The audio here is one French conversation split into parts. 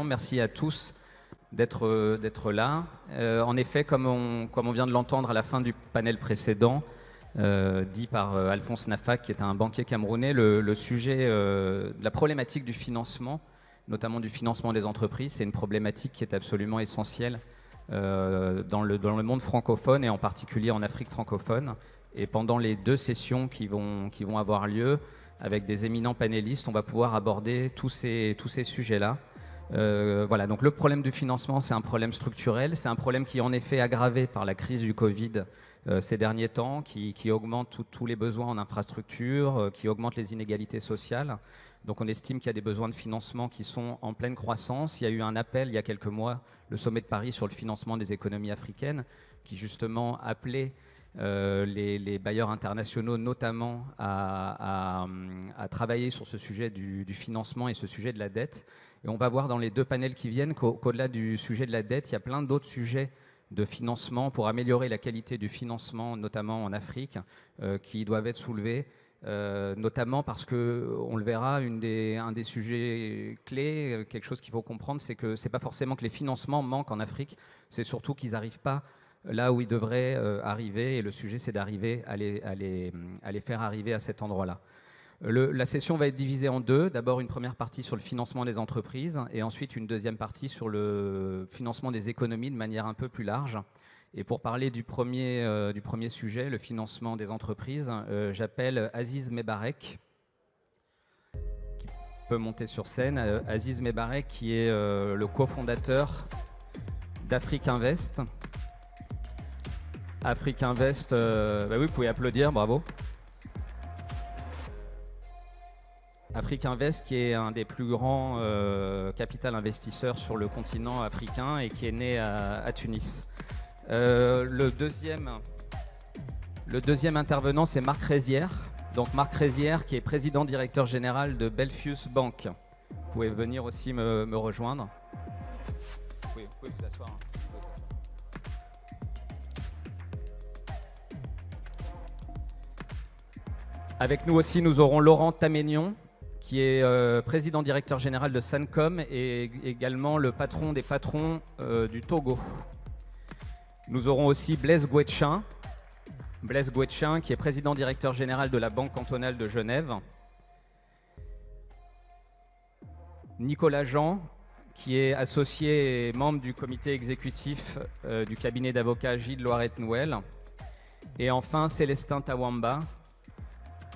Merci à tous d'être là. En effet, comme on vient de l'entendre à la fin du panel précédent, dit par Alphonse Nafak, qui est un banquier camerounais, le sujet de la problématique du financement, notamment du financement des entreprises, c'est une problématique qui est absolument essentielle dans le monde francophone et en particulier en Afrique francophone. Et pendant les 2 sessions qui vont avoir lieu, avec des éminents panélistes, on va pouvoir aborder tous ces sujets-là. Voilà, donc le problème du financement, c'est un problème structurel, c'est un problème qui est en effet aggravé par la crise du Covid ces derniers temps, qui augmente tous les besoins en infrastructure, qui augmente les inégalités sociales. Donc on estime qu'il y a des besoins de financement qui sont en pleine croissance. Il y a eu un appel il y a quelques mois, le sommet de Paris sur le financement des économies africaines, qui justement appelait les bailleurs internationaux notamment à travailler sur ce sujet du financement et ce sujet de la dette. Et on va voir dans les 2 panels qui viennent qu'au-delà du sujet de la dette, il y a plein d'autres sujets de financement pour améliorer la qualité du financement, notamment en Afrique, qui doivent être soulevés, notamment parce que, on le verra, un des sujets clés, quelque chose qu'il faut comprendre, c'est que ce n'est pas forcément que les financements manquent en Afrique, c'est surtout qu'ils n'arrivent pas là où ils devraient arriver, et le sujet c'est d'arriver à les faire arriver à cet endroit-là. La session va être divisée en 2. D'abord une première partie sur le financement des entreprises et ensuite une deuxième partie sur le financement des économies de manière un peu plus large. Et pour parler du premier sujet, le financement des entreprises, j'appelle Aziz Mebarek, qui peut monter sur scène. Aziz Mebarek qui est le cofondateur d'Afrique Invest. Afrique Invest, bah oui, vous pouvez applaudir, bravo. Afrique Invest, qui est un des plus grands capital investisseurs sur le continent africain et qui est né à Tunis. Le deuxième intervenant, c'est Marc Rézière. Donc Marc Rézière, qui est président directeur général de Belfius Bank. Vous pouvez venir aussi me rejoindre. Vous pouvez vous asseoir. Avec nous aussi, nous aurons Laurent Taménion, qui est président directeur général de Sancom et également le patron des patrons du Togo. Nous aurons aussi Blaise Gouetchin, qui est président directeur général de la Banque cantonale de Genève. Nicolas Jean, qui est associé et membre du comité exécutif du cabinet d'avocats Gilles Loiret-Nouel. Et enfin Célestin Tawamba,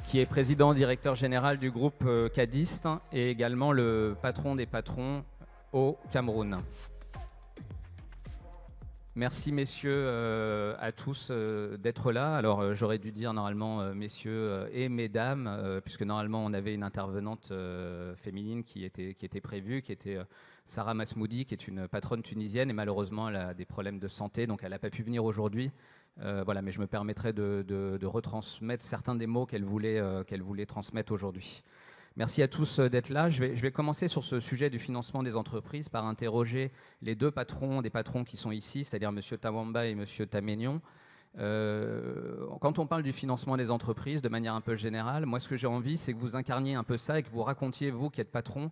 qui est président directeur général du groupe Cadiste et également le patron des patrons au Cameroun. Merci messieurs à tous d'être là. Alors j'aurais dû dire normalement messieurs et mesdames, puisque normalement on avait une intervenante féminine qui était prévue, qui était Sarah Masmoudi, qui est une patronne tunisienne et malheureusement elle a des problèmes de santé, donc elle n'a pas pu venir aujourd'hui. Voilà, mais je me permettrai de retransmettre certains des mots qu'elle voulait transmettre aujourd'hui. Merci à tous d'être là. Je vais commencer sur ce sujet du financement des entreprises par interroger les 2 patrons des patrons qui sont ici, c'est-à-dire M. Tawamba et M. Taménion. Quand on parle du financement des entreprises de manière un peu générale, moi ce que j'ai envie, c'est que vous incarniez un peu ça et que vous racontiez, vous qui êtes patron,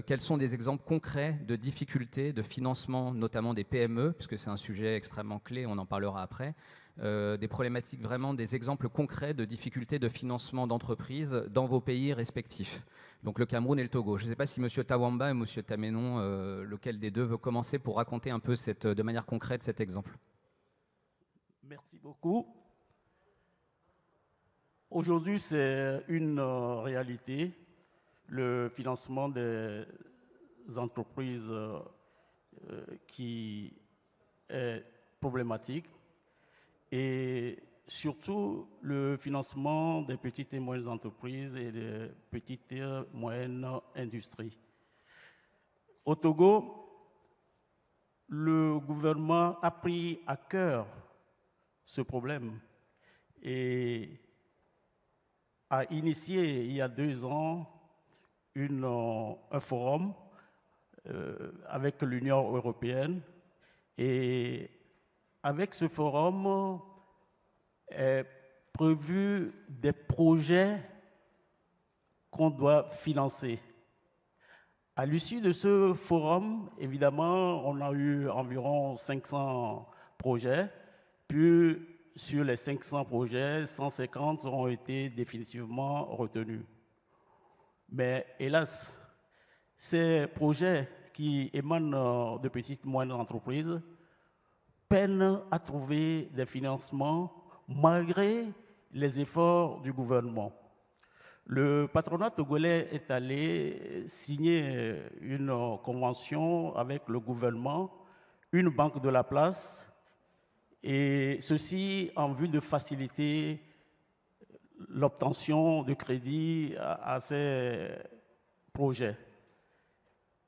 quels sont des exemples concrets de difficultés de financement, notamment des PME, puisque c'est un sujet extrêmement clé, on en parlera après, des problématiques vraiment, des exemples concrets de difficultés de financement d'entreprises dans vos pays respectifs. Donc le Cameroun et le Togo. Je ne sais pas si M. Tawamba et M. Taménon, lequel des deux veut commencer pour raconter un peu de manière concrète cet exemple. Merci beaucoup. Aujourd'hui, c'est une réalité. Le financement des entreprises qui est problématique et surtout le financement des petites et moyennes entreprises et des petites et moyennes industries. Au Togo, le gouvernement a pris à cœur ce problème et a initié il y a 2 ans un forum avec l'Union européenne et avec ce forum est prévu des projets qu'on doit financer. À l'issue de ce forum, évidemment, on a eu environ 500 projets, puis sur les 500 projets, 150 ont été définitivement retenus. Mais hélas, ces projets qui émanent de petites et moyennes entreprises peinent à trouver des financements malgré les efforts du gouvernement. Le patronat togolais est allé signer une convention avec le gouvernement, une banque de la place, et ceci en vue de faciliter l'obtention de crédit à ces projets.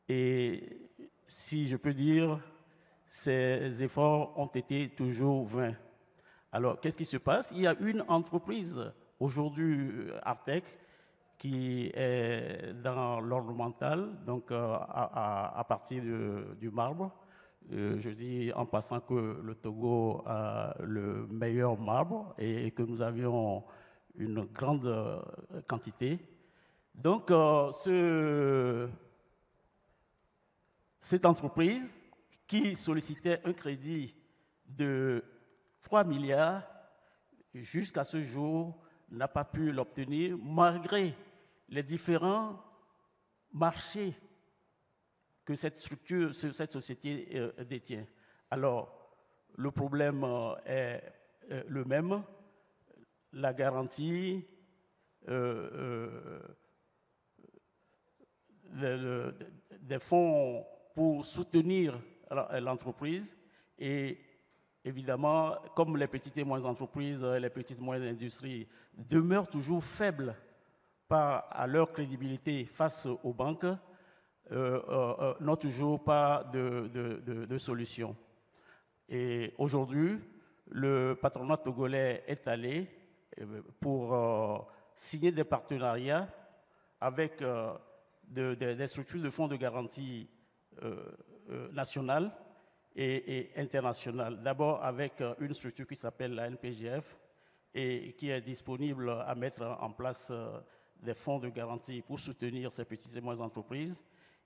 Et si je peux dire, ces efforts ont été toujours vains. Alors, qu'est-ce qui se passe? Il y a une entreprise, aujourd'hui Artec, qui est dans l'ornemental, donc à partir du marbre. Je dis en passant que le Togo a le meilleur marbre et que nous avions une grande quantité. Donc, cette entreprise qui sollicitait un crédit de 3 milliards, jusqu'à ce jour, n'a pas pu l'obtenir, malgré les différents marchés que cette structure, cette société détient. Alors, le problème est le même, la garantie, des fonds pour soutenir l'entreprise et évidemment, comme les petites et moyennes entreprises, les petites et moyennes industries demeurent toujours faibles à leur crédibilité face aux banques, n'ont toujours pas de solution. Et aujourd'hui, le patronat togolais est allé pour signer des partenariats avec des structures de fonds de garantie nationales et internationales. D'abord avec une structure qui s'appelle la NPGF et qui est disponible à mettre en place des fonds de garantie pour soutenir ces petites et moyennes entreprises,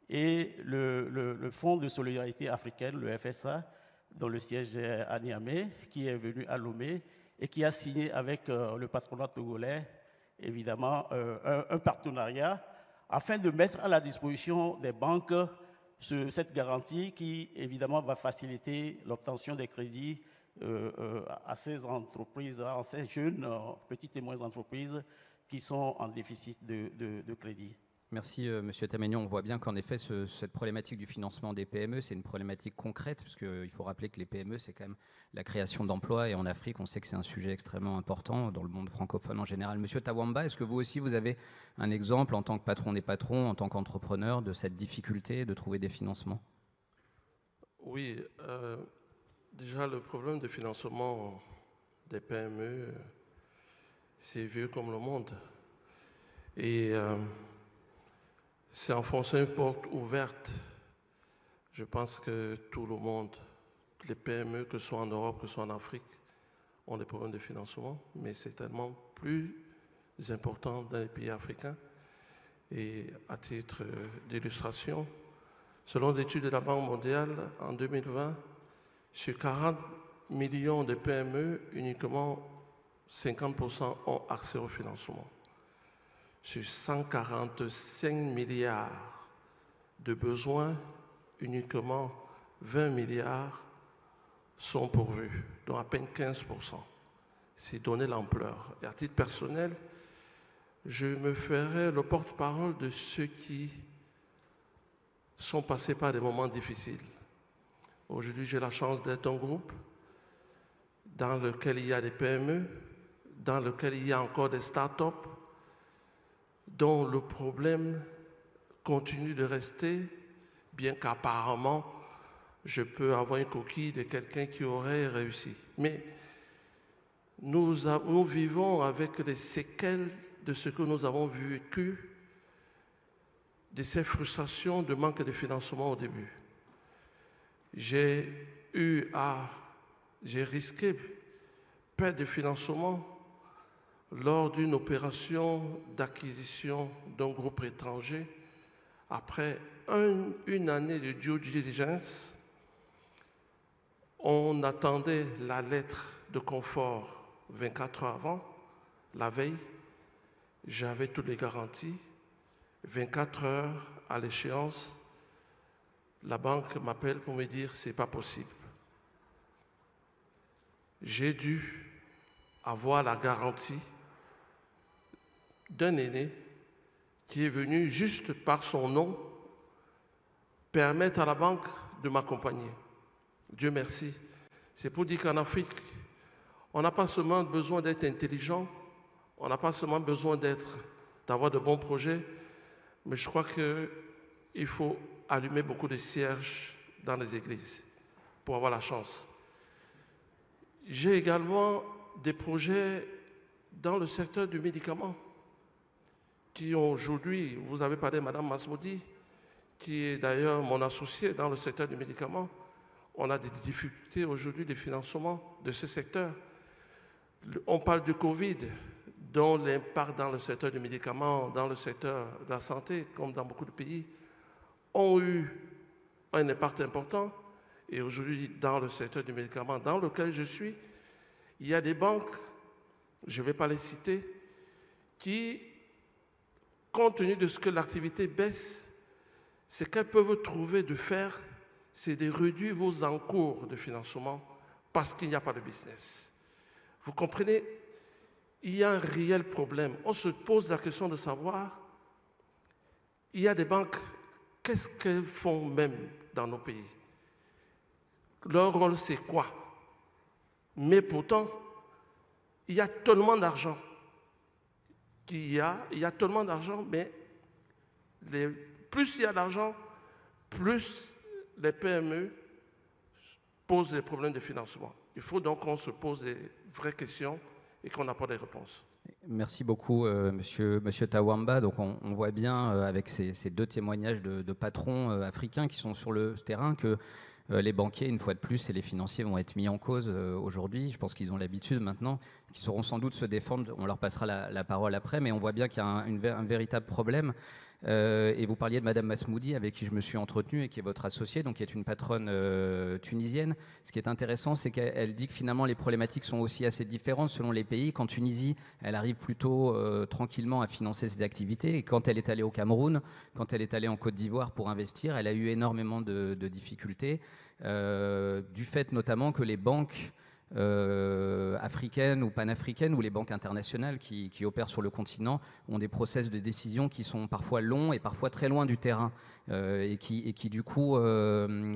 et le Fonds de solidarité africaine, le FSA, dont le siège est à Niamey, qui est venu à Lomé et qui a signé avec le patronat togolais, évidemment, un partenariat afin de mettre à la disposition des banques cette garantie qui, évidemment, va faciliter l'obtention des crédits à ces entreprises, à ces jeunes, petites et moyennes entreprises qui sont en déficit de crédit. Merci, Monsieur Tamagnon. On voit bien qu'en effet, cette problématique du financement des PME, c'est une problématique concrète, parce qu'il faut rappeler que les PME, c'est quand même la création d'emplois, et en Afrique, on sait que c'est un sujet extrêmement important, dans le monde francophone en général. Monsieur Tawamba, est-ce que vous aussi, vous avez un exemple, en tant que patron des patrons, en tant qu'entrepreneur, de cette difficulté de trouver des financements? Oui, déjà, le problème de financement des PME, c'est vieux comme le monde. Et c'est enfoncer une porte ouverte. Je pense que tout le monde, les PME, que ce soit en Europe, que ce soit en Afrique, ont des problèmes de financement, mais c'est tellement plus important dans les pays africains. Et à titre d'illustration, selon l'étude de la Banque mondiale, en 2020, sur 40 millions de PME, uniquement 50% ont accès au financement. Sur 145 milliards de besoins, uniquement 20 milliards sont pourvus, dont à peine 15%. C'est donner l'ampleur. Et à titre personnel, je me ferai le porte-parole de ceux qui sont passés par des moments difficiles. Aujourd'hui, j'ai la chance d'être un groupe dans lequel il y a des PME, dans lequel il y a encore des start-up, dont le problème continue de rester, bien qu'apparemment, je peux avoir une coquille de quelqu'un qui aurait réussi. Mais nous vivons avec les séquelles de ce que nous avons vécu, de ces frustrations de manque de financement au début. J'ai risqué perte de financement lors d'une opération d'acquisition d'un groupe étranger Après une année de due diligence, on attendait la lettre de confort 24 heures avant, la veille. J'avais toutes les garanties. 24 heures à l'échéance, la banque m'appelle pour me dire c'est pas possible. J'ai dû avoir la garantie d'un aîné qui est venu juste par son nom permettre à la banque de m'accompagner. Dieu merci. C'est pour dire qu'en Afrique, on n'a pas seulement besoin d'être intelligent, on n'a pas seulement besoin d'avoir de bons projets, mais je crois qu'il faut allumer beaucoup de cierges dans les églises pour avoir la chance. J'ai également des projets dans le secteur du médicament qui ont aujourd'hui, vous avez parlé de Mme Masmoudi, qui est d'ailleurs mon associé dans le secteur du médicament. On a des difficultés aujourd'hui de financement de ce secteur. On parle du Covid, dont l'impact dans le secteur du médicament, dans le secteur de la santé, comme dans beaucoup de pays, ont eu un impact important. Et aujourd'hui, dans le secteur du médicament dans lequel je suis, il y a des banques, je ne vais pas les citer, qui, compte tenu de ce que l'activité baisse, ce qu'elles peuvent trouver de faire, c'est de réduire vos encours de financement parce qu'il n'y a pas de business. Vous comprenez? Il y a un réel problème. On se pose la question de savoir, il y a des banques, qu'est-ce qu'elles font même dans nos pays? Leur rôle, c'est quoi? Mais pourtant, il y a tellement d'argent il y a tellement d'argent, mais plus il y a d'argent, plus les PME posent des problèmes de financement. Il faut donc qu'on se pose des vraies questions et qu'on apporte des réponses. Merci beaucoup, monsieur Tawamba. Donc on voit bien avec ces deux témoignages de patrons africains qui sont sur le terrain que les banquiers, une fois de plus, et les financiers vont être mis en cause aujourd'hui. Je pense qu'ils ont l'habitude maintenant, qu'ils sauront sans doute se défendre. On leur passera la parole après, mais on voit bien qu'il y a un véritable problème. Et vous parliez de Madame Masmoudi, avec qui je me suis entretenu et qui est votre associée, donc qui est une patronne tunisienne. Ce qui est intéressant, c'est qu'elle dit que finalement les problématiques sont aussi assez différentes selon les pays. Qu'en Tunisie, elle arrive plutôt tranquillement à financer ses activités. Et quand elle est allée au Cameroun, quand elle est allée en Côte d'Ivoire pour investir, elle a eu énormément de difficultés, du fait notamment que les banques africaines ou panafricaines ou les banques internationales qui opèrent sur le continent ont des process de décision qui sont parfois longs et parfois très loin du terrain et qui du coup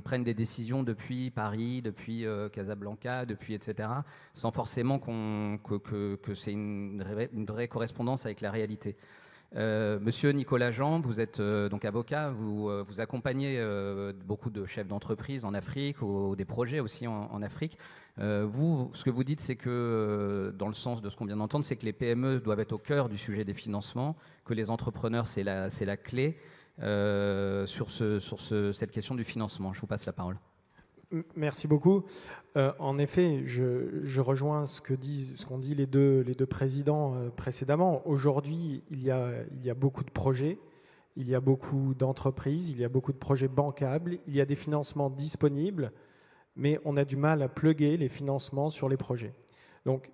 prennent des décisions depuis Paris, depuis Casablanca, depuis etc. sans forcément que c'est une vraie correspondance avec la réalité. Monsieur Nicolas Jean, vous êtes donc avocat, vous accompagnez beaucoup de chefs d'entreprise en Afrique, ou des projets aussi en Afrique. Vous, ce que vous dites, c'est que, dans le sens de ce qu'on vient d'entendre, c'est que les PME doivent être au cœur du sujet des financements, que les entrepreneurs, c'est la clé sur cette question du financement. Je vous passe la parole. Merci beaucoup. En effet, je rejoins ce qu'ont dit les deux présidents précédemment. Aujourd'hui, il y a beaucoup de projets, il y a beaucoup d'entreprises, il y a beaucoup de projets bancables, il y a des financements disponibles, mais on a du mal à plugger les financements sur les projets. Donc,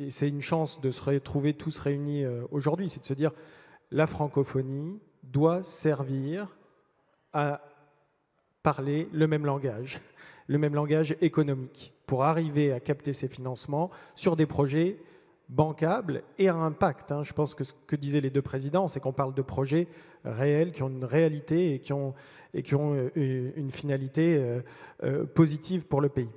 c'est une chance de se retrouver tous réunis aujourd'hui, c'est de se dire la francophonie doit servir à parler le même langage économique, pour arriver à capter ces financements sur des projets bancables et à impact. Je pense que ce que disaient les deux présidents, c'est qu'on parle de projets réels, qui ont une réalité et qui ont une finalité positive pour le pays.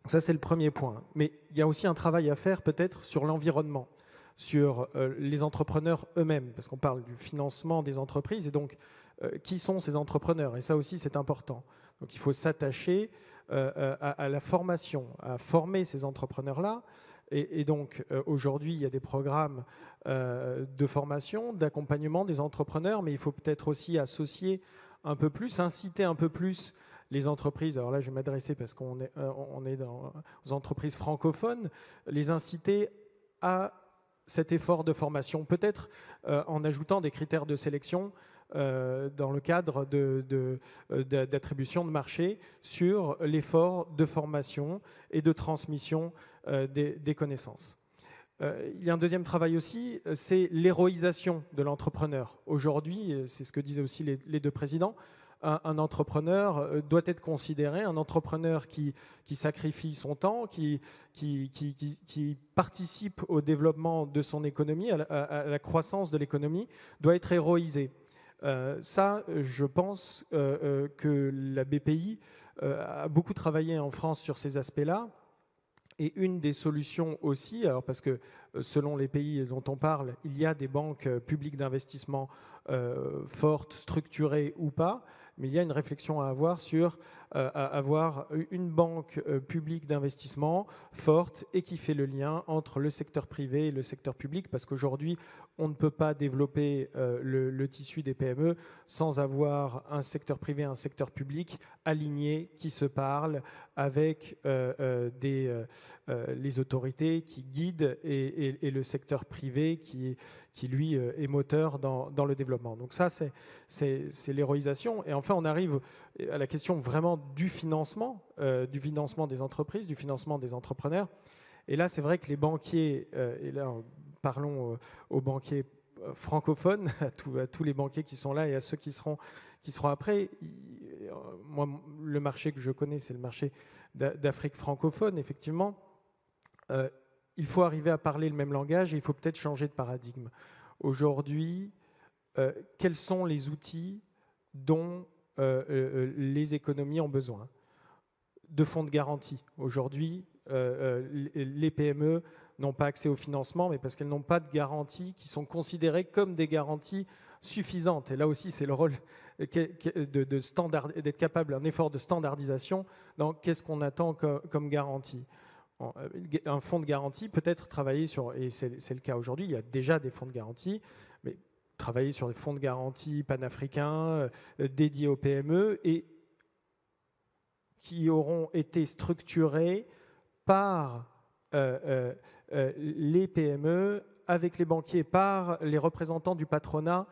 Ça, c'est le premier point. Mais il y a aussi un travail à faire peut-être sur l'environnement, sur les entrepreneurs eux-mêmes, parce qu'on parle du financement des entreprises, et donc qui sont ces entrepreneurs? Et ça aussi, c'est important. Donc il faut s'attacher à la formation, à former ces entrepreneurs-là. Et donc aujourd'hui, il y a des programmes de formation, d'accompagnement des entrepreneurs, mais il faut peut-être aussi associer un peu plus, inciter un peu plus les entreprises. Alors là, je vais m'adresser parce qu'on est aux entreprises francophones, les inciter à cet effort de formation, peut-être en ajoutant des critères de sélection dans le cadre d'attribution de marché sur l'effort de formation et de transmission des connaissances. Il y a un deuxième travail aussi, c'est l'héroïsation de l'entrepreneur. Aujourd'hui, c'est ce que disaient aussi les deux présidents, un entrepreneur doit être considéré, un entrepreneur qui sacrifie son temps, qui participe au développement de son économie, à la croissance de l'économie, doit être héroïsé. Ça, je pense que la BPI a beaucoup travaillé en France sur ces aspects-là. Et une des solutions aussi, alors parce que selon les pays dont on parle, il y a des banques publiques d'investissement fortes, structurées ou pas, mais il y a une réflexion à avoir sur avoir une banque publique d'investissement forte et qui fait le lien entre le secteur privé et le secteur public, parce qu'aujourd'hui, on ne peut pas développer le tissu des PME sans avoir un secteur privé et un secteur public alignés, qui se parlent avec les autorités qui guident et le secteur privé qui lui, est moteur dans le développement. Donc ça, c'est l'héroïsation. Et enfin, on arrive à la question vraiment du financement des entreprises, du financement des entrepreneurs. Et là, c'est vrai que les banquiers, et là, parlons aux banquiers francophones, à tous les banquiers qui sont là et à ceux qui seront après. Moi, le marché que je connais, c'est le marché d'Afrique francophone, effectivement. Il faut arriver à parler le même langage et il faut peut-être changer de paradigme. Aujourd'hui, quels sont les outils dont les économies ont besoin? De fonds de garantie. Aujourd'hui, les PME n'ont pas accès au financement, mais parce qu'elles n'ont pas de garanties qui sont considérées comme des garanties suffisantes. Et là aussi, c'est le rôle d'être capable d'un effort de standardisation dans qu'est-ce qu'on attend comme garantie. Un fonds de garantie peut être travaillé sur, et c'est le cas aujourd'hui, il y a déjà des fonds de garantie, mais travailler sur des fonds de garantie panafricains dédiés aux PME et qui auront été structurés par les PME, avec les banquiers, par les représentants du patronat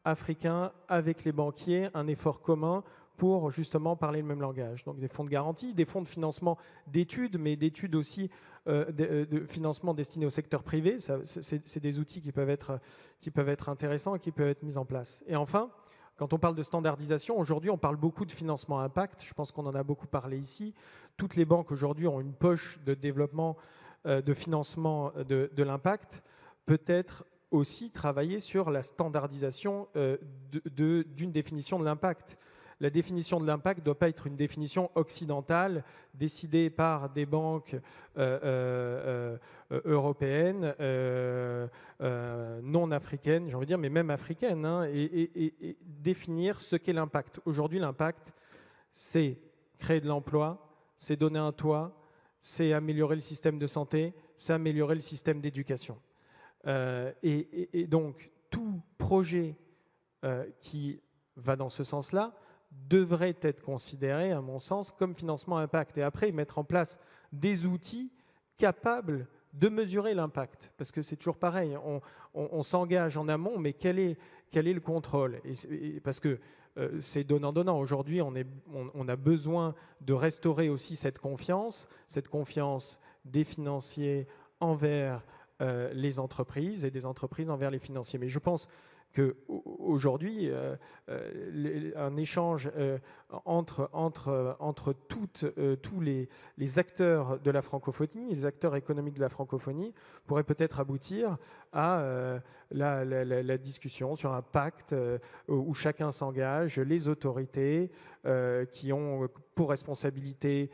africain, avec les banquiers, un effort commun pour justement parler le même langage. Donc des fonds de garantie, des fonds de financement d'études, mais d'études aussi de financement destinés au secteur privé. C'est des outils qui peuvent être intéressants et qui peuvent être mis en place. Et enfin, quand on parle de standardisation, aujourd'hui on parle beaucoup de financement impact, je pense qu'on en a beaucoup parlé ici. Toutes les banques aujourd'hui ont une poche de développement, de financement de l'impact. Peut-être aussi travailler sur la standardisation d'une définition de l'impact. La définition de l'impact ne doit pas être une définition occidentale décidée par des banques européennes, non africaines, j'ai envie de dire, mais même africaines, hein, et définir ce qu'est l'impact. Aujourd'hui, l'impact, c'est créer de l'emploi, c'est donner un toit, c'est améliorer le système de santé, c'est améliorer le système d'éducation. Et donc, tout projet qui va dans ce sens-là devrait être considéré, à mon sens, comme financement impact. Et après, mettre en place des outils capables de mesurer l'impact. Parce que c'est toujours pareil, on s'engage en amont, mais quel est le contrôle? Parce que c'est donnant-donnant. Aujourd'hui, on a besoin de restaurer aussi cette confiance des financiers envers les entreprises et des entreprises envers les financiers. Mais je pense qu'aujourd'hui, un échange entre tous les acteurs de la francophonie, les acteurs économiques de la francophonie, pourrait peut-être aboutir à la discussion sur un pacte où chacun s'engage, les autorités qui ont pour responsabilité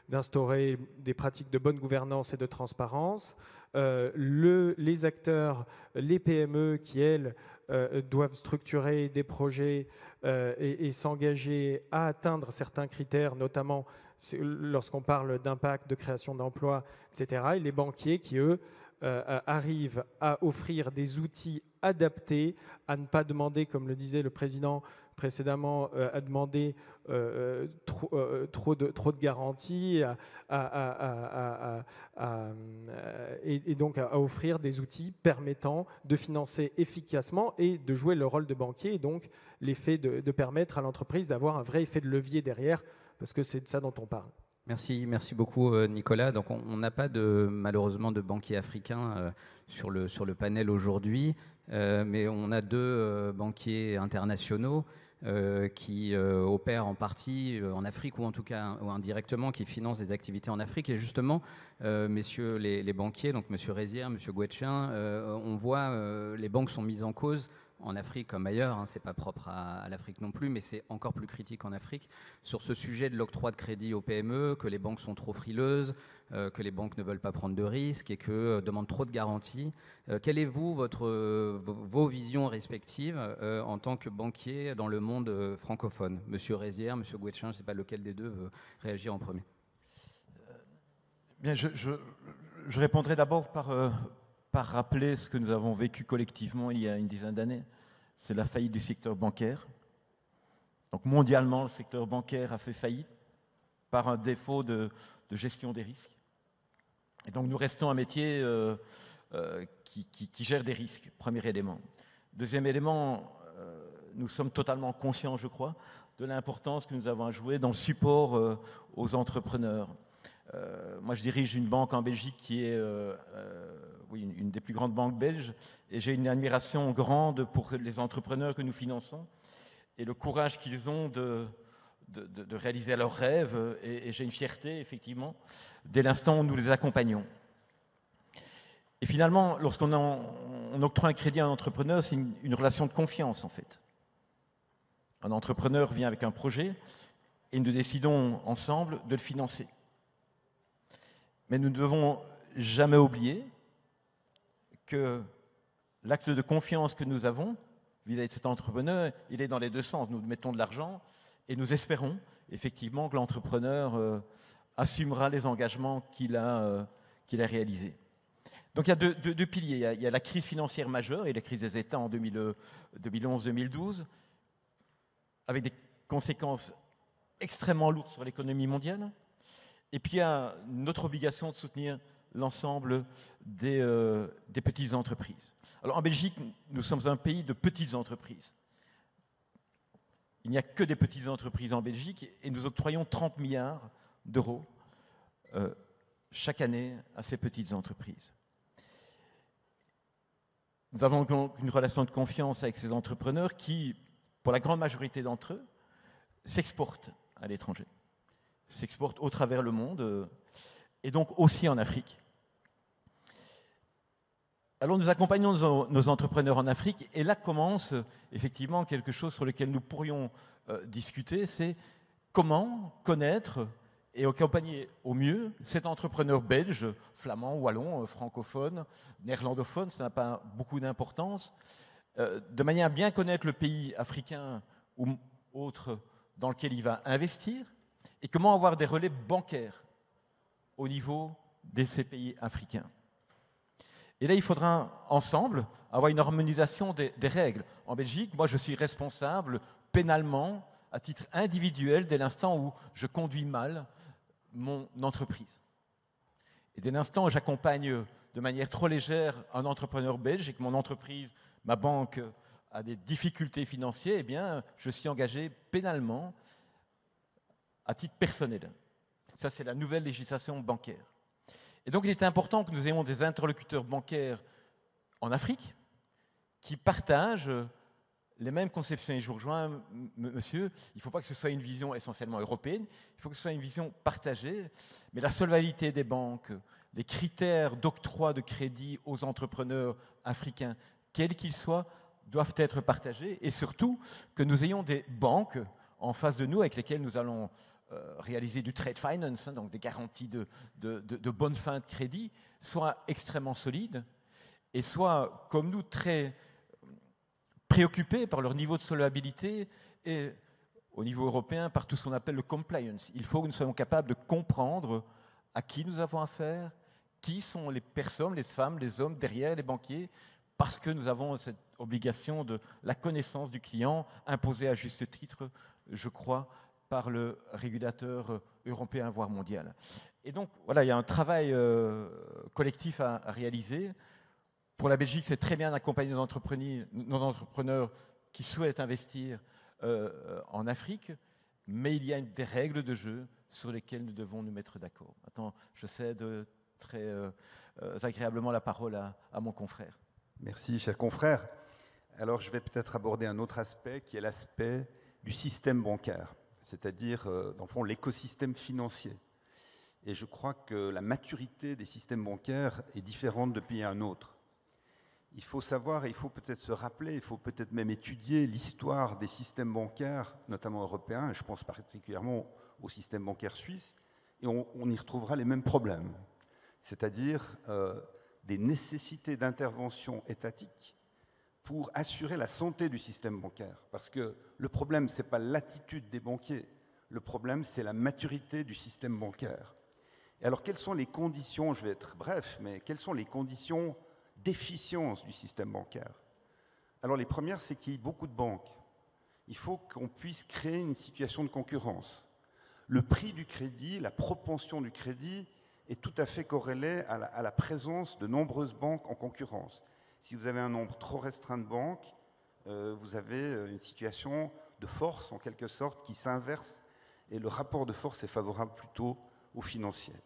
d'instaurer des pratiques de bonne gouvernance et de transparence, les acteurs, les PME qui, elles, doivent structurer des projets et s'engager à atteindre certains critères, notamment lorsqu'on parle d'impact, de création d'emplois, etc. Et les banquiers qui, eux, arrivent à offrir des outils adapté, à ne pas demander, comme le disait le président précédemment, à demander trop de garanties et donc à offrir des outils permettant de financer efficacement et de jouer le rôle de banquier, et donc l'effet de permettre à l'entreprise d'avoir un vrai effet de levier derrière, parce que c'est de ça dont on parle. Merci beaucoup Nicolas. Donc on n'a pas malheureusement de banquiers africains sur le panel aujourd'hui, mais on a deux banquiers internationaux qui opèrent en partie en Afrique, ou en tout cas ou indirectement, qui financent des activités en Afrique. Et justement, messieurs les banquiers, donc monsieur Rézière, monsieur Guetchen, on voit les banques sont mises en cause en Afrique comme ailleurs, hein, c'est pas propre à l'Afrique non plus, mais c'est encore plus critique en Afrique, sur ce sujet de l'octroi de crédit aux PME, que les banques sont trop frileuses, que les banques ne veulent pas prendre de risques et que demandent trop de garanties. Quelle est vos visions respectives en tant que banquier dans le monde francophone? Monsieur Rézière, monsieur Guetchen, je ne sais pas lequel des deux veut réagir en premier. Bien, je répondrai d'abord par rappeler ce que nous avons vécu collectivement il y a une dizaine d'années. C'est la faillite du secteur bancaire. Donc mondialement, le secteur bancaire a fait faillite par un défaut de gestion des risques. Et donc nous restons un métier qui gère des risques, premier élément. Deuxième élément, nous sommes totalement conscients, je crois, de l'importance que nous avons à jouer dans le support aux entrepreneurs. Moi, je dirige une banque en Belgique qui est une des plus grandes banques belges, et j'ai une admiration grande pour les entrepreneurs que nous finançons et le courage qu'ils ont de réaliser leurs rêves, et j'ai une fierté, effectivement, dès l'instant où nous les accompagnons. Et finalement, lorsqu'on octroie un crédit à un entrepreneur, c'est une relation de confiance, en fait. Un entrepreneur vient avec un projet et nous décidons ensemble de le financer. Mais nous ne devons jamais oublier que l'acte de confiance que nous avons vis-à-vis de cet entrepreneur, il est dans les deux sens. Nous mettons de l'argent et nous espérons effectivement que l'entrepreneur assumera les engagements qu'il a réalisés. Donc il y a deux piliers. Il y a la crise financière majeure et la crise des États en 2011-2012, avec des conséquences extrêmement lourdes sur l'économie mondiale. Et puis il y a notre obligation de soutenir l'ensemble des petites entreprises. Alors en Belgique, nous sommes un pays de petites entreprises. Il n'y a que des petites entreprises en Belgique et nous octroyons 30 milliards d'euros chaque année à ces petites entreprises. Nous avons donc une relation de confiance avec ces entrepreneurs qui, pour la grande majorité d'entre eux, s'exportent à l'étranger, s'exportent au travers le monde et donc aussi en Afrique. Alors nous accompagnons nos entrepreneurs en Afrique et là commence effectivement quelque chose sur lequel nous pourrions discuter, c'est comment connaître et accompagner au mieux cet entrepreneur belge, flamand, wallon, francophone, néerlandophone, ça n'a pas beaucoup d'importance, de manière à bien connaître le pays africain ou autre dans lequel il va investir, et comment avoir des relais bancaires au niveau de ces pays africains. Et là, il faudra ensemble avoir une harmonisation des règles. En Belgique, moi, je suis responsable pénalement, à titre individuel, dès l'instant où je conduis mal mon entreprise. Et dès l'instant où j'accompagne de manière trop légère un entrepreneur belge et que mon entreprise, ma banque, a des difficultés financières, eh bien, je suis engagé pénalement à titre personnel. Ça, c'est la nouvelle législation bancaire. Et donc, il est important que nous ayons des interlocuteurs bancaires en Afrique qui partagent les mêmes conceptions. Et je vous rejoins, monsieur, il ne faut pas que ce soit une vision essentiellement européenne, il faut que ce soit une vision partagée. Mais la solvabilité des banques, les critères d'octroi de crédit aux entrepreneurs africains, quels qu'ils soient, doivent être partagés. Et surtout, que nous ayons des banques en face de nous avec lesquelles nous allons réaliser du trade finance, donc des garanties de bonne fin de crédit, soit extrêmement solides et soit, comme nous, très préoccupés par leur niveau de solvabilité et, au niveau européen, par tout ce qu'on appelle le compliance. Il faut que nous soyons capables de comprendre à qui nous avons affaire, qui sont les personnes, les femmes, les hommes derrière les banquiers, parce que nous avons cette obligation de la connaissance du client, imposée à juste titre, je crois, par le régulateur européen, voire mondial. Et donc, voilà, il y a un travail collectif à réaliser. Pour la Belgique, c'est très bien d'accompagner nos entrepreneurs qui souhaitent investir en Afrique, mais il y a des règles de jeu sur lesquelles nous devons nous mettre d'accord. Maintenant, je cède très agréablement la parole à mon confrère. Merci, cher confrère. Alors, je vais peut-être aborder un autre aspect qui est l'aspect du système bancaire, c'est-à-dire, dans le fond, l'écosystème financier. Et je crois que la maturité des systèmes bancaires est différente de pays à un autre. Il faut savoir, et il faut peut-être se rappeler, il faut peut-être même étudier l'histoire des systèmes bancaires, notamment européens, et je pense particulièrement au système bancaire suisse, et on y retrouvera les mêmes problèmes, c'est-à-dire des nécessités d'intervention étatique pour assurer la santé du système bancaire. Parce que le problème, ce n'est pas l'attitude des banquiers, le problème, c'est la maturité du système bancaire. Et alors, quelles sont les conditions, je vais être bref, mais quelles sont les conditions d'efficience du système bancaire? Alors, les premières, c'est qu'il y ait beaucoup de banques. Il faut qu'on puisse créer une situation de concurrence. Le prix du crédit, la propension du crédit est tout à fait corrélée à la présence de nombreuses banques en concurrence. Si vous avez un nombre trop restreint de banques, vous avez une situation de force, en quelque sorte, qui s'inverse, et le rapport de force est favorable plutôt aux financiers.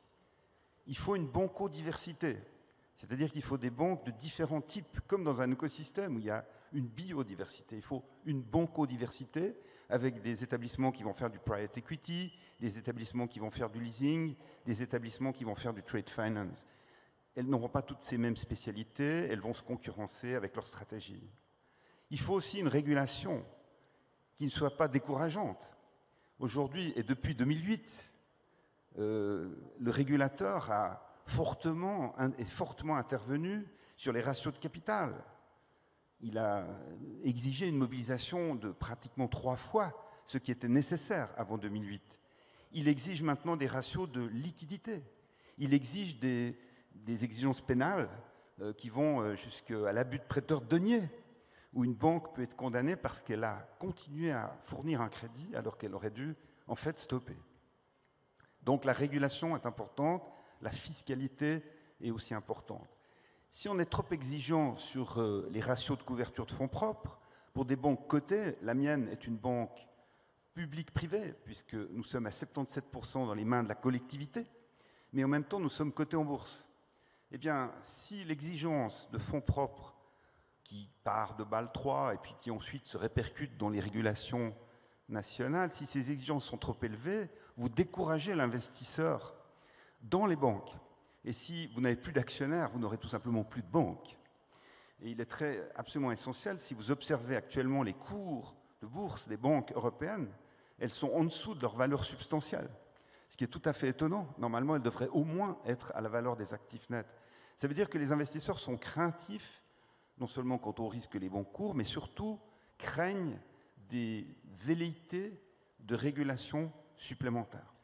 Il faut une bancodiversité, c'est-à-dire qu'il faut des banques de différents types, comme dans un écosystème où il y a une biodiversité. Il faut une bancodiversité avec des établissements qui vont faire du private equity, des établissements qui vont faire du leasing, des établissements qui vont faire du trade finance. Elles n'auront pas toutes ces mêmes spécialités, elles vont se concurrencer avec leur stratégie. Il faut aussi une régulation qui ne soit pas décourageante. Aujourd'hui, et depuis 2008, le régulateur est fortement intervenu sur les ratios de capital. Il a exigé une mobilisation de pratiquement 3 fois ce qui était nécessaire avant 2008. Il exige maintenant des ratios de liquidité. Il exige des exigences pénales qui vont jusqu'à l'abus de prêteur denier, où une banque peut être condamnée parce qu'elle a continué à fournir un crédit alors qu'elle aurait dû en fait stopper. Donc la régulation est importante, la fiscalité est aussi importante. Si on est trop exigeant sur les ratios de couverture de fonds propres, pour des banques cotées, la mienne est une banque publique-privée, puisque nous sommes à 77% dans les mains de la collectivité, mais en même temps nous sommes cotés en bourse. Eh bien, si l'exigence de fonds propres qui part de Bâle III et puis qui ensuite se répercute dans les régulations nationales, si ces exigences sont trop élevées, vous découragez l'investisseur dans les banques. Et si vous n'avez plus d'actionnaires, vous n'aurez tout simplement plus de banques. Et il est absolument essentiel, si vous observez actuellement les cours de bourse des banques européennes, elles sont en dessous de leur valeur substantielle. Ce qui est tout à fait étonnant. Normalement, elles devraient au moins être à la valeur des actifs nets. Ça veut dire que les investisseurs sont craintifs, non seulement quant au risque que les banques courent, mais surtout craignent des velléités de régulation supplémentaires.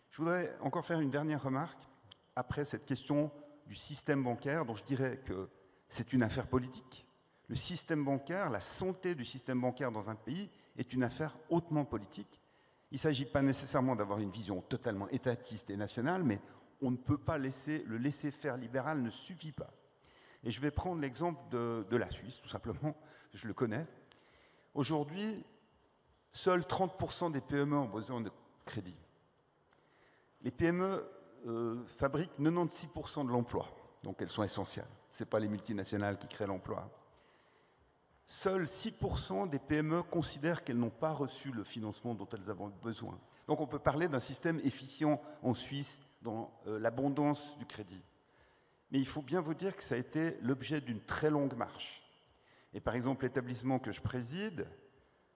Je voudrais encore faire une dernière remarque après cette question du système bancaire, dont je dirais que c'est une affaire politique. Le système bancaire, la santé du système bancaire dans un pays est une affaire hautement politique. Il ne s'agit pas nécessairement d'avoir une vision totalement étatiste et nationale, mais on ne peut pas le laisser-faire libéral ne suffit pas. Et je vais prendre l'exemple de la Suisse, tout simplement, je le connais. Aujourd'hui, seuls 30% des PME ont besoin de crédit. Les PME fabriquent 96% de l'emploi, donc elles sont essentielles. Ce n'est pas les multinationales qui créent l'emploi. Seuls 6% des PME considèrent qu'elles n'ont pas reçu le financement dont elles avaient besoin. Donc on peut parler d'un système efficient en Suisse dans l'abondance du crédit. Mais il faut bien vous dire que ça a été l'objet d'une très longue marche. Et par exemple, l'établissement que je préside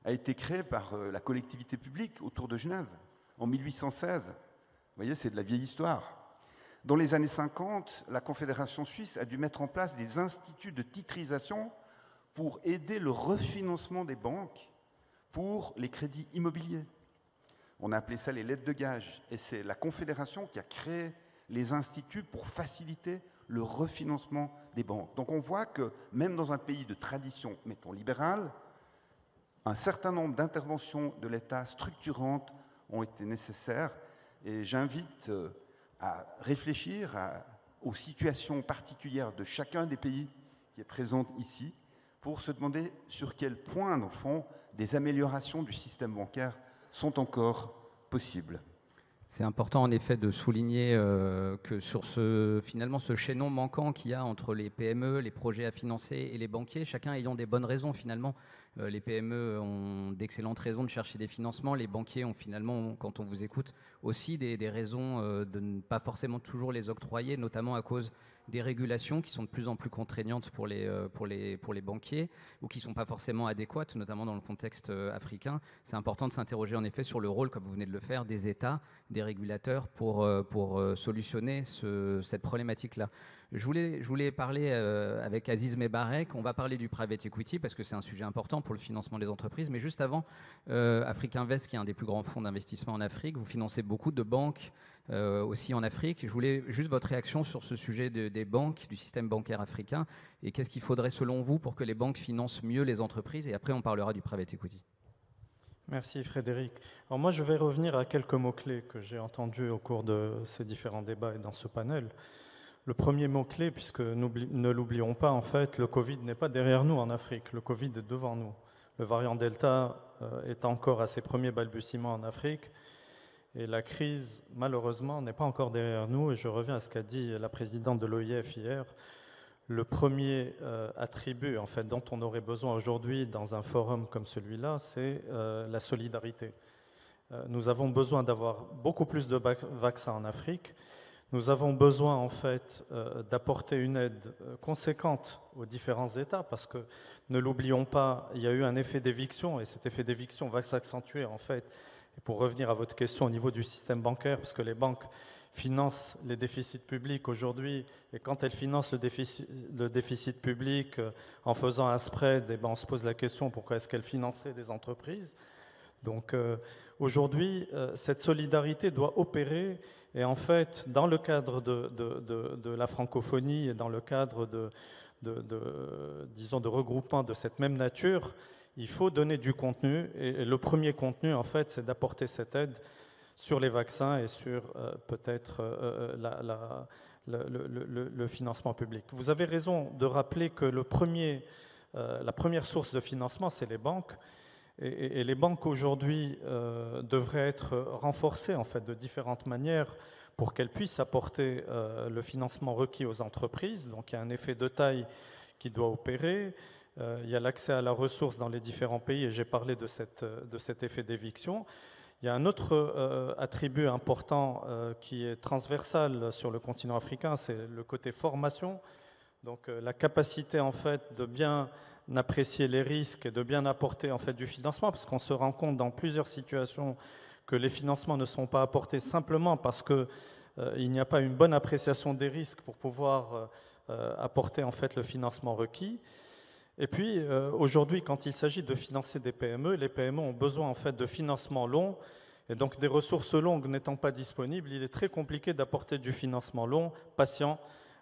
a été créé par la collectivité publique autour de Genève en 1816. Vous voyez, c'est de la vieille histoire. Dans les années 50, la Confédération suisse a dû mettre en place des instituts de titrisation pour aider le refinancement des banques pour les crédits immobiliers. On a appelé ça les lettres de gage. Et c'est la Confédération qui a créé les instituts pour faciliter le refinancement des banques. Donc on voit que même dans un pays de tradition, mettons, libérale, un certain nombre d'interventions de l'État structurantes ont été nécessaires. Et j'invite à réfléchir aux situations particulières de chacun des pays qui est présent ici, pour se demander sur quel point, dans le fond, des améliorations du système bancaire sont encore possibles. C'est important en effet de souligner que sur finalement ce chaînon manquant qu'il y a entre les PME, les projets à financer et les banquiers, chacun ayant des bonnes raisons finalement. Les PME ont d'excellentes raisons de chercher des financements, les banquiers ont finalement, quand on vous écoute, aussi des raisons de ne pas forcément toujours les octroyer, notamment à cause des régulations qui sont de plus en plus contraignantes pour les banquiers ou qui ne sont pas forcément adéquates, notamment dans le contexte africain. C'est important de s'interroger en effet sur le rôle, comme vous venez de le faire, des États, des régulateurs pour solutionner cette problématique-là. Je voulais parler avec Aziz Mebarek. On va parler du private equity parce que c'est un sujet important pour le financement des entreprises. Mais juste avant, Afrique Invest, qui est un des plus grands fonds d'investissement en Afrique, vous financez beaucoup de banques aussi en Afrique. Je voulais juste votre réaction sur ce sujet des banques, du système bancaire africain. Et qu'est-ce qu'il faudrait selon vous pour que les banques financent mieux les entreprises? Et après, on parlera du private equity. Merci Frédéric. Alors moi, je vais revenir à quelques mots-clés que j'ai entendus au cours de ces différents débats et dans ce panel. Le premier mot-clé, puisque ne l'oublions pas, en fait, le Covid n'est pas derrière nous en Afrique, le Covid est devant nous. Le variant Delta est encore à ses premiers balbutiements en Afrique et la crise, malheureusement, n'est pas encore derrière nous. Et je reviens à ce qu'a dit la présidente de l'OIF hier. Le premier attribut, en fait, dont on aurait besoin aujourd'hui dans un forum comme celui-là, c'est la solidarité. Nous avons besoin d'avoir beaucoup plus de vaccins en Afrique. Nous avons besoin, en fait, d'apporter une aide conséquente aux différents États, parce que, ne l'oublions pas, il y a eu un effet d'éviction, et cet effet d'éviction va s'accentuer, en fait. Et pour revenir à votre question au niveau du système bancaire, parce que les banques financent les déficits publics aujourd'hui, et quand elles financent le déficit public en faisant un spread, eh ben on se pose la question pourquoi est-ce qu'elles financeraient des entreprises. Donc aujourd'hui, cette solidarité doit opérer, et en fait, dans le cadre de la francophonie et dans le cadre disons, de regroupement de cette même nature, il faut donner du contenu, et le premier contenu, en fait, c'est d'apporter cette aide sur les vaccins et sur peut-être le financement public. Vous avez raison de rappeler que la première source de financement, c'est les banques. Et les banques aujourd'hui devraient être renforcées en fait, de différentes manières pour qu'elles puissent apporter le financement requis aux entreprises. Donc il y a un effet de taille qui doit opérer. Il y a l'accès à la ressource dans les différents pays et j'ai parlé de cet effet d'éviction. Il y a un autre attribut important qui est transversal sur le continent africain, c'est le côté formation. Donc la capacité en fait de bien apprécier les risques et de bien apporter en fait du financement, parce qu'on se rend compte dans plusieurs situations que les financements ne sont pas apportés simplement parce que il n'y a pas une bonne appréciation des risques pour pouvoir apporter en fait le financement requis. Et puis aujourd'hui, quand il s'agit de financer des PME, les PME ont besoin en fait de financement long, et donc des ressources longues n'étant pas disponibles, il est très compliqué d'apporter du financement long, patient,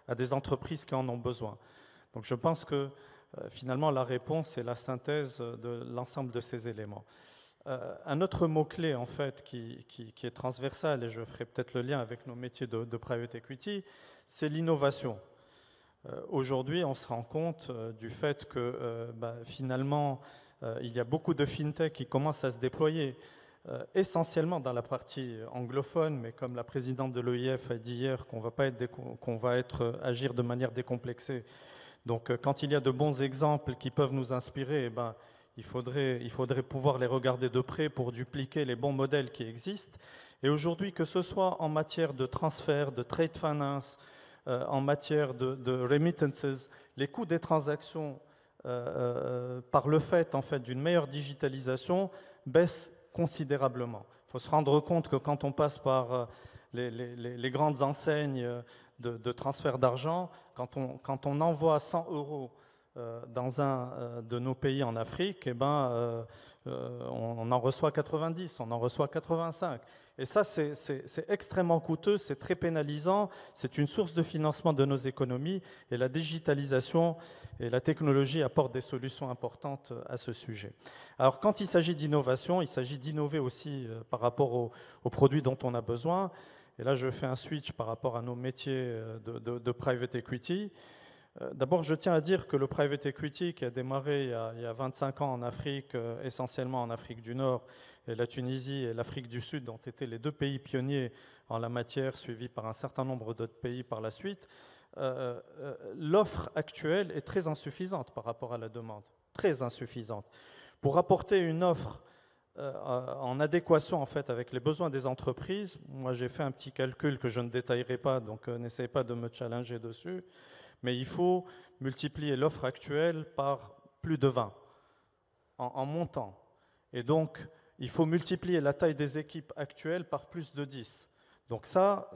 à des entreprises qui en ont besoin. Donc je pense que finalement, la réponse est la synthèse de l'ensemble de ces éléments. Un autre mot-clé, en fait, qui est transversal, et je ferai peut-être le lien avec nos métiers de private equity, c'est l'innovation. Aujourd'hui, on se rend compte du fait que, finalement, il y a beaucoup de fintech qui commencent à se déployer, essentiellement dans la partie anglophone, mais comme la présidente de l'OIF a dit hier, qu'on va agir de manière décomplexée. Donc, quand il y a de bons exemples qui peuvent nous inspirer, il faudrait pouvoir les regarder de près pour dupliquer les bons modèles qui existent. Et aujourd'hui, que ce soit en matière de transfert, de trade finance, en matière de remittances, les coûts des transactions, par le fait, en fait d'une meilleure digitalisation, baissent considérablement. Il faut se rendre compte que quand on passe par les grandes enseignes de transfert d'argent, quand on envoie 100 € dans un de nos pays en Afrique, On en reçoit 90, on en reçoit 85. Et ça, c'est extrêmement coûteux, c'est très pénalisant, c'est une source de financement de nos économies, et la digitalisation et la technologie apportent des solutions importantes à ce sujet. Alors, quand il s'agit d'innovation, il s'agit d'innover aussi par rapport aux produits dont on a besoin. Et là, je fais un switch par rapport à nos métiers de private equity. D'abord, je tiens à dire que le private equity qui a démarré il y a 25 ans en Afrique, essentiellement en Afrique du Nord, et la Tunisie et l'Afrique du Sud ont été les deux pays pionniers en la matière, suivis par un certain nombre d'autres pays par la suite, l'offre actuelle est très insuffisante par rapport à la demande, très insuffisante. Pour apporter une offre en adéquation en fait avec les besoins des entreprises, moi j'ai fait un petit calcul que je ne détaillerai pas, donc n'essayez pas de me challenger dessus, mais il faut multiplier l'offre actuelle par plus de 20 en montant. Et donc, il faut multiplier la taille des équipes actuelles par plus de 10. Donc ça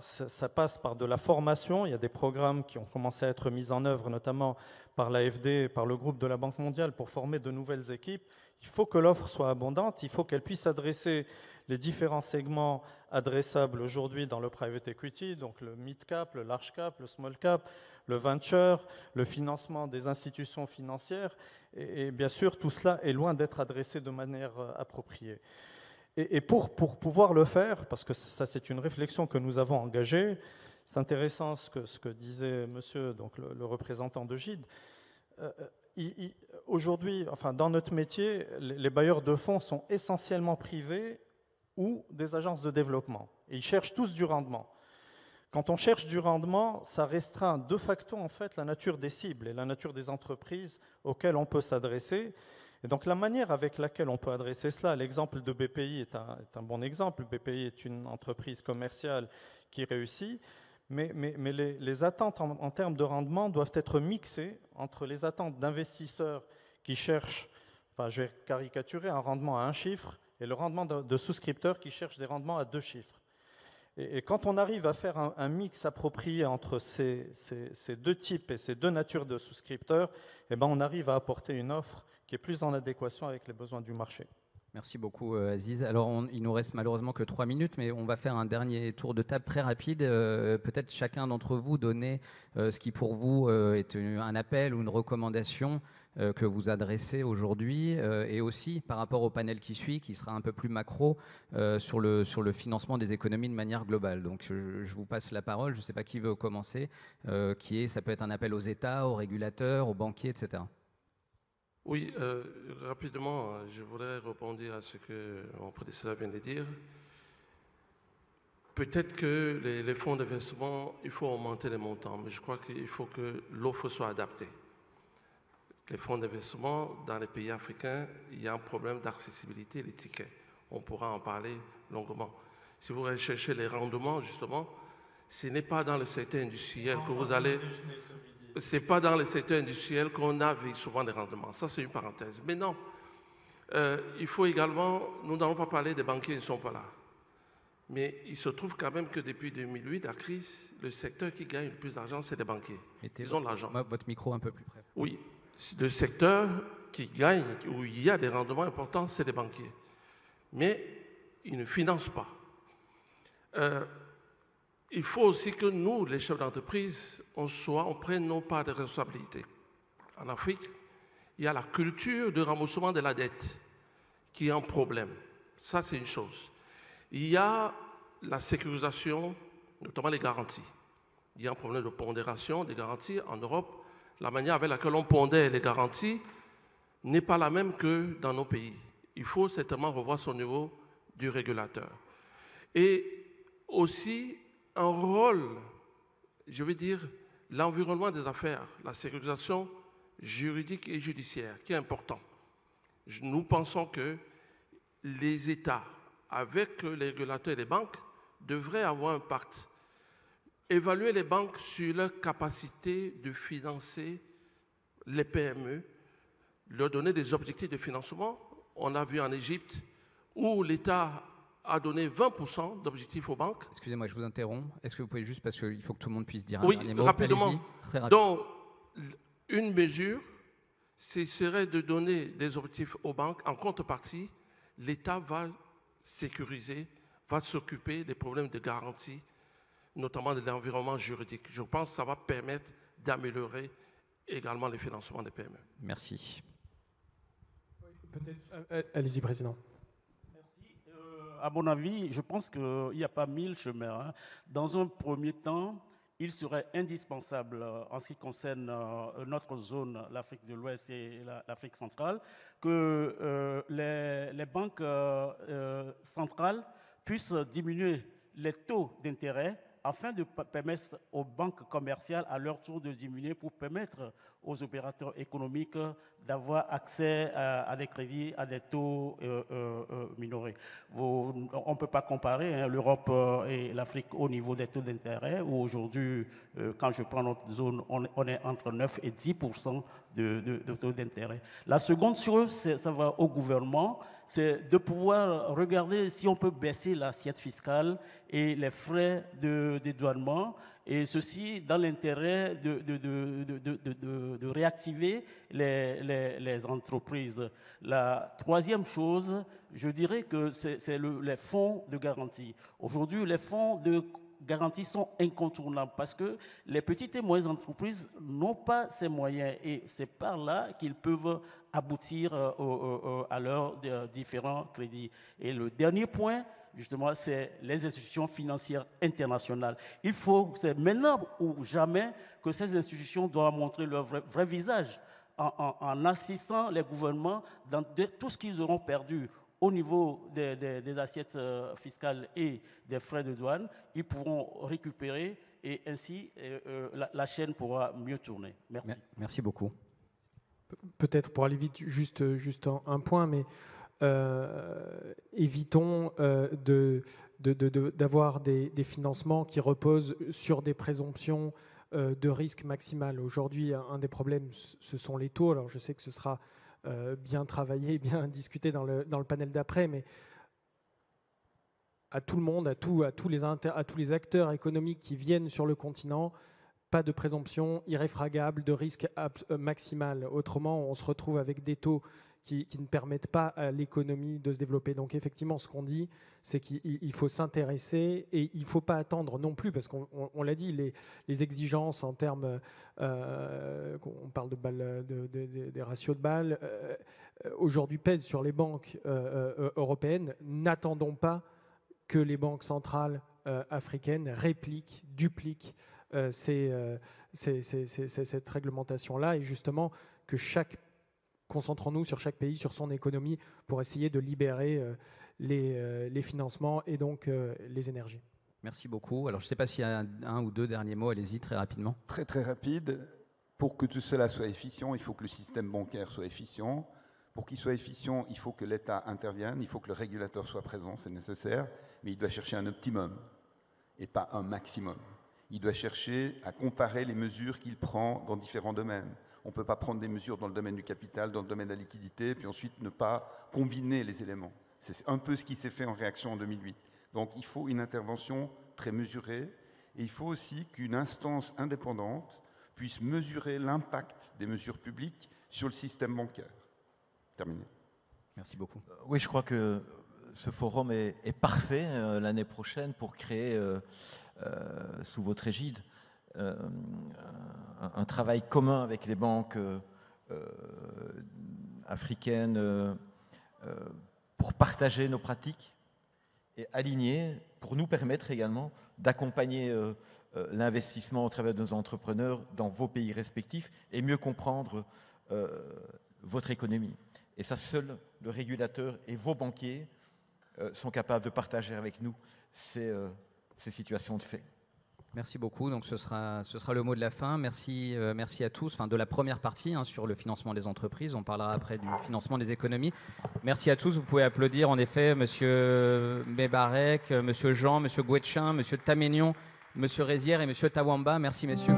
passe par de la formation. Il y a des programmes qui ont commencé à être mis en œuvre, notamment par l'AFD, par le groupe de la Banque mondiale, pour former de nouvelles équipes. Il faut que l'offre soit abondante, il faut qu'elle puisse adresser les différents segments adressables aujourd'hui dans le private equity, donc le mid-cap, le large-cap, le small-cap, le venture, le financement des institutions financières. Et bien sûr, tout cela est loin d'être adressé de manière appropriée. Et pour pouvoir le faire, parce que ça c'est une réflexion que nous avons engagée, c'est intéressant ce que disait monsieur, donc le représentant de GIDE. Aujourd'hui, enfin, dans notre métier, les bailleurs de fonds sont essentiellement privés ou des agences de développement. Et ils cherchent tous du rendement. Quand on cherche du rendement, ça restreint de facto en fait la nature des cibles et la nature des entreprises auxquelles on peut s'adresser. Et donc la manière avec laquelle on peut adresser cela, l'exemple de BPI est un bon exemple. BPI est une entreprise commerciale qui réussit, mais les attentes en termes de rendement doivent être mixées entre les attentes d'investisseurs qui cherchent, enfin je vais caricaturer, un rendement à 1 chiffre et le rendement de souscripteurs qui cherchent des rendements à 2 chiffres. Et quand on arrive à faire un mix approprié entre ces deux types et ces deux natures de souscripteurs, eh ben on arrive à apporter une offre qui est plus en adéquation avec les besoins du marché. Merci beaucoup Aziz. Alors il nous reste malheureusement que 3 minutes, mais on va faire un dernier tour de table très rapide. Peut-être chacun d'entre vous donner ce qui pour vous est un appel ou une recommandation que vous adressez aujourd'hui, et aussi par rapport au panel qui suit, qui sera un peu plus macro sur le financement des économies de manière globale. Donc je vous passe la parole, je ne sais pas qui veut commencer, ça peut être un appel aux États, aux régulateurs, aux banquiers, etc. Oui, rapidement, je voudrais répondre à ce que mon prédécesseur vient de dire. Peut-être que les fonds d'investissement, il faut augmenter les montants, mais je crois qu'il faut que l'offre soit adaptée. Les fonds d'investissement, dans les pays africains, il y a un problème d'accessibilité des tickets. On pourra en parler longuement. Si vous recherchez les rendements, justement, ce n'est pas dans le secteur industriel que vous allez... C'est pas dans le secteur industriel qu'on a souvent des rendements. Ça, c'est une parenthèse. Mais non, il faut également... Nous n'allons pas parler des banquiers, ils ne sont pas là. Mais il se trouve quand même que depuis 2008, la crise, le secteur qui gagne le plus d'argent, c'est les banquiers. Ils ont de l'argent. Votre micro un peu plus près. Oui. Le secteur qui gagne, où il y a des rendements importants, c'est les banquiers. Mais ils ne financent pas. Il faut aussi que nous, les chefs d'entreprise, on prenne nos parts de responsabilité. En Afrique, il y a la culture de remboursement de la dette qui est un problème. Ça, c'est une chose. Il y a la sécurisation, notamment les garanties. Il y a un problème de pondération des garanties en Europe. La manière avec laquelle on pondère les garanties n'est pas la même que dans nos pays. Il faut certainement revoir son niveau du régulateur. Et aussi un rôle, je veux dire, l'environnement des affaires, la sécurisation juridique et judiciaire, qui est important. Nous pensons que les États, avec les régulateurs et les banques, devraient avoir un pacte. Évaluer les banques sur leur capacité de financer les PME, leur donner des objectifs de financement. On a vu en Égypte où l'État a donné 20% d'objectifs aux banques. Excusez-moi, je vous interromps. Est-ce que vous pouvez juste, parce qu'il faut que tout le monde puisse dire un dernier mot. Rapidement. Très rapide. Donc, une mesure, ce serait de donner des objectifs aux banques en contrepartie l'État va sécuriser, va s'occuper des problèmes de garantie, notamment de l'environnement juridique. Je pense que ça va permettre d'améliorer également le financement des PME. Merci. Allez-y, Président. Merci. À mon avis, je pense qu'il n'y a pas 1000 chemins. Hein. Dans un premier temps, il serait indispensable, en ce qui concerne notre zone, l'Afrique de l'Ouest et l'Afrique centrale, que les banques centrales puissent diminuer les taux d'intérêt afin de permettre aux banques commerciales à leur tour de diminuer pour permettre aux opérateurs économiques d'avoir accès à des crédits à des taux minorés. On ne peut pas comparer l'Europe et l'Afrique au niveau des taux d'intérêt, où aujourd'hui, quand je prends notre zone, on est entre 9 et 10% de taux d'intérêt. La seconde chose, ça va au gouvernement, c'est de pouvoir regarder si on peut baisser l'assiette fiscale et les frais de dédouanement, et ceci dans l'intérêt de réactiver les entreprises. La troisième chose, je dirais que c'est les fonds de garantie. Aujourd'hui, les fonds de garantie sont incontournables parce que les petites et moyennes entreprises n'ont pas ces moyens et c'est par là qu'ils peuvent aboutir à leurs différents crédits. Et le dernier point, justement, c'est les institutions financières internationales. Il faut, c'est maintenant ou jamais que ces institutions doivent montrer leur vrai visage en assistant les gouvernements dans tout ce qu'ils auront perdu au niveau des assiettes fiscales et des frais de douane. Ils pourront récupérer et ainsi la chaîne pourra mieux tourner. Merci. Merci beaucoup. Peut-être pour aller vite, juste un point, mais évitons d'avoir des financements qui reposent sur des présomptions de risque maximal. Aujourd'hui, un des problèmes, ce sont les taux. Alors, je sais que ce sera bien travaillé, bien discuté dans le panel d'après, mais à tout le monde, à tous les acteurs économiques qui viennent sur le continent, pas de présomption irréfragable de risque maximal. Autrement, on se retrouve avec des taux qui ne permettent pas à l'économie de se développer. Donc effectivement, ce qu'on dit, c'est qu'il faut s'intéresser et il ne faut pas attendre non plus, parce qu'on l'a dit, les exigences en termes, on parle des ratios de Bâle, aujourd'hui pèsent sur les banques européennes. N'attendons pas que les banques centrales africaines répliquent, dupliquent cette réglementation-là, et justement que concentrons-nous sur chaque pays, sur son économie, pour essayer de libérer les financements et donc les énergies. Merci beaucoup. Alors, je ne sais pas s'il y a un ou deux derniers mots. Allez-y, très rapidement. Très, très rapide. Pour que tout cela soit efficient, il faut que le système bancaire soit efficient. Pour qu'il soit efficient, il faut que l'État intervienne, il faut que le régulateur soit présent, c'est nécessaire, mais il doit chercher un optimum et pas un maximum. Il doit chercher à comparer les mesures qu'il prend dans différents domaines. On ne peut pas prendre des mesures dans le domaine du capital, dans le domaine de la liquidité, puis ensuite ne pas combiner les éléments. C'est un peu ce qui s'est fait en réaction en 2008. Donc il faut une intervention très mesurée, et il faut aussi qu'une instance indépendante puisse mesurer l'impact des mesures publiques sur le système bancaire. Terminé. Merci beaucoup. Oui, je crois que ce forum est parfait l'année prochaine pour créer, sous votre égide, un travail commun avec les banques africaines pour partager nos pratiques et aligner, pour nous permettre également d'accompagner l'investissement au travers de nos entrepreneurs dans vos pays respectifs et mieux comprendre votre économie. Et ça, seul le régulateur et vos banquiers sont capables de partager avec nous ces situations de fait. Merci beaucoup. Donc ce sera le mot de la fin. Merci à tous. Enfin, de la première partie sur le financement des entreprises. On parlera après du financement des économies. Merci à tous. Vous pouvez applaudir en effet Monsieur Mebarek, Monsieur Jean, Monsieur Gouetchin, Monsieur Taménion, Monsieur Rézière et Monsieur Tawamba. Merci messieurs.